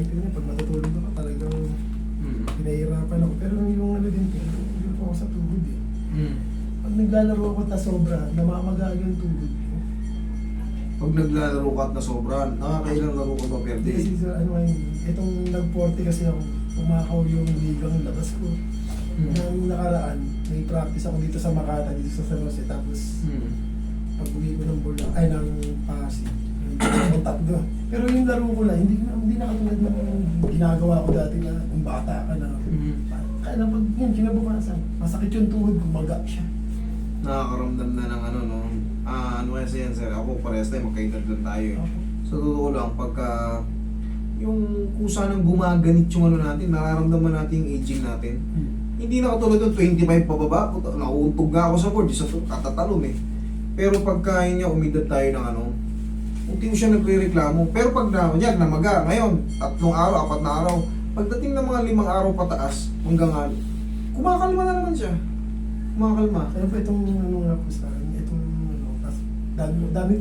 ganyan. Pag matutulog ako talagang pinahirapan ako. Pero yung ano din po, yung ako sa tuhod eh. Pag naglalaro ako na sobra, namamaga yung tuhod ko. Pag naglalaro ka at na sobrang, nakakailang laro ka ba per day? Kasi sa ano ay, itong nag-40 kasi ako, umakaw yung ligang labas ko. Nung nakaraan, may practice ako dito sa Makata, dito sa San Jose. Tapos, pag uwi ko ng Bulacan, ay ng Pasig, yung tatlo. Pero yung laro ko na, hindi na katulad ng ginagawa ko dati na kung bata ka na. Kaya lang pag yun, kinabukasan, masakit yung tuhod, gumaga siya. Nakakaramdam na ng ano, no? Ano kasi yan, sir? Ako, parehas tayo, magkaedad lang tayo eh. So, totoo lang, pagka yung kusa ng gumaganit yung ano natin, nararamdaman natin yung aging natin. Hindi na katulad ng 25 pababa, nauuntog nga ako sa board, isa to, katatalon eh. Pero pagka yun niya, umidad tayo ng ano, hindi mo siya nagre-reklamo. Pero pag yan, namaga, ngayon, 3 araw, 4 na araw, pagdating ng mga 5 araw pataas, hanggang ano, kumakalma na naman siya. Kumakalma. Kaya pa itong ano nga po sa akin, itong ano, dami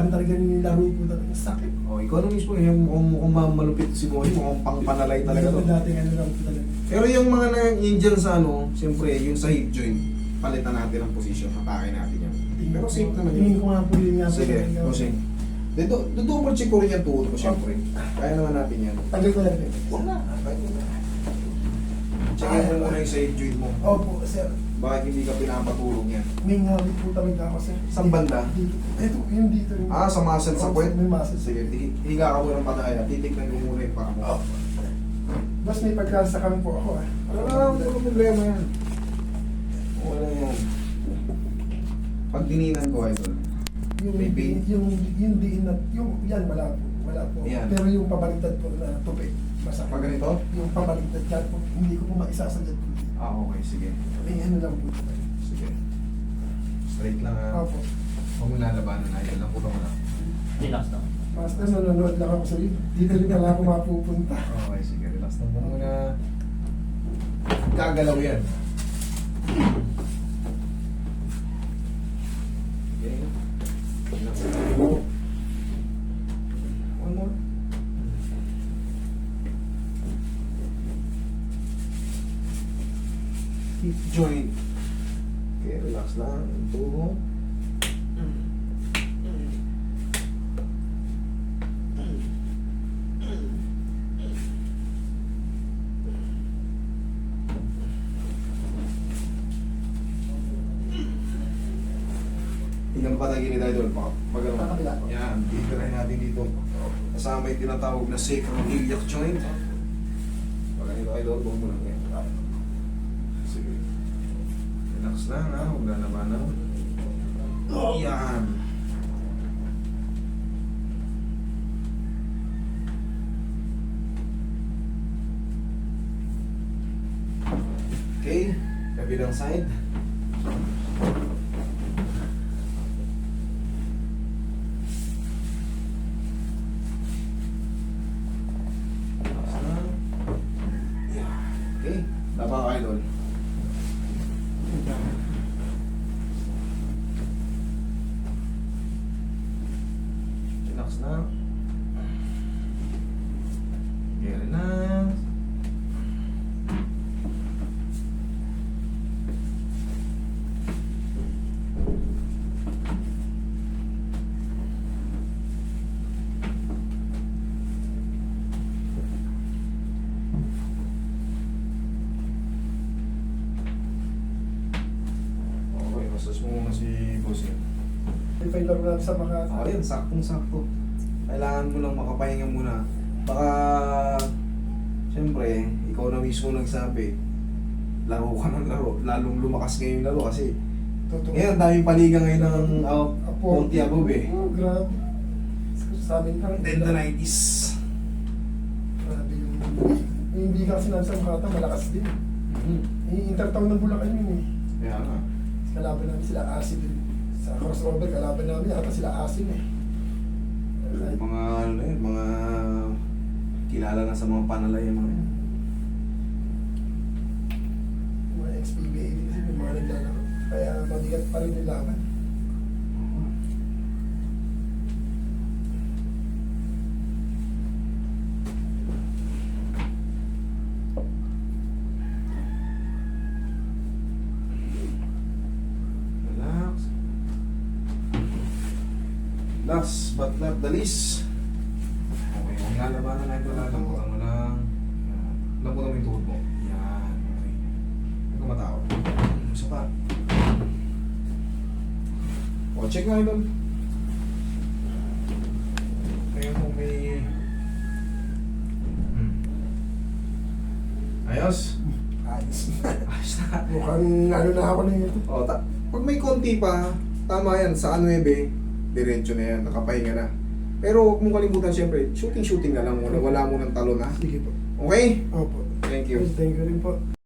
talaga nilaro po talaga, sakit. Oh, ikaw na mismo, yung mukhang malupit si Bonnie, mukhang pangpanalay talaga to. Dating ano lang po talaga. Pero yung mga nangyayang dyan sa ano, siyempre, yung sa hip joint, palitan natin ang position, hatake natin yan. Pero safe naman yun. Tingin ko nga po yun nga. Sige, Jose. Double check ko rin yung tuhod ko, siyempre. Kaya naman natin yan. Tagal ko lang. Huwag na. Checkin mo muna yung sa hip joint mo. Opo, sir. Bakit hindi ka pinapatulog yan? May ngawit po talaga ako, sir. Saan banda? Dito. Ito, yung dito. Sa muscle sa puwet? May muscle. Sige, higa ka muna ng pataya. Titignan ko muna yung paa mo. Opo. Bas may pagkasakang po ako ah. Wala problema yan. Wala yan. Pag dininan ko, idol. May pain? Yung diin na, yung yan wala po. Wala po. Yan. Pero yung pabaliktad po na tubig, masakit. Pag ganito? Yung pabaliktad yan po, hindi ko po maisasagad po. Okay, sige. May ano lang po. Sige. Straight lang ha. Opo. Huwag mo lalabanan na. Yan lang po lang. Relax lang. Basta nanonood lang ako sa iyo. Dito rin pala ako mapupunta. Okay, sige. Relax lang po muna. Gagalaw yan. Okay. Relax lang po. One more. Hip joint. Okay, relax lang. Tuhod. Tingnan pa tayo gilid tayo doon. Pag ano. Kakabila po. Yan, titirahin natin dito. Kasama yung tinatawag na sacroiliac joint. Pag ganito kayo doon, buong mo lang yan. Sige. Relax lang ha, huwag lalabanan. Yan. Okay, kabilang side. Okay, tama kayo doon. Relax na. Okay, relax. Okay, massage mo muna si boss yun. Define lang lang sa mga... Ayun, saktong-sakto. Kailangan mo lang makapahinga muna. Baka, siyempre, ikaw na mismo nagsabi, laro ka ng laro. Lalong lumakas ngayon yung laro kasi Totoo. ngayon, daming paliga ngayon ng Apo. Ponti above eh. Oh, grabe. Sa amin parang... Tendonitis. Grabe yung... Hindi kasi nasa Makata, malakas din. Intertown ng Bulacan yun eh. Kaya nga. Kalaban namin sila Asin din. Sa crossover, kalaban namin yata sila Asin eh. Mga ano na yun, mga kilala na sa mga panalay yung mga yun. Mga XPBA din sila, mga naglalaro. Kaya mabigat pa rin yung laban. Last but not the least. Okay, kung lalabanan natin ito, lalamputan mo lang. Yan. Lamputan mo yung tuhod mo. Yan, okay. Huwag ka matawag. Isa pa. O, check nga idol. Kaya mo may... Ayos? Ayos na. Ayos na. Mukhang ano na ako na ito. O, pag may konti pa, tama yan, sa 9, diretso na yan, nakapahinga na. Pero huwag mong kalimutan siyempre, shooting na lang muna, wala mo ng talo na. Sige po. Okay? Opo. Thank you. Thank you rin po.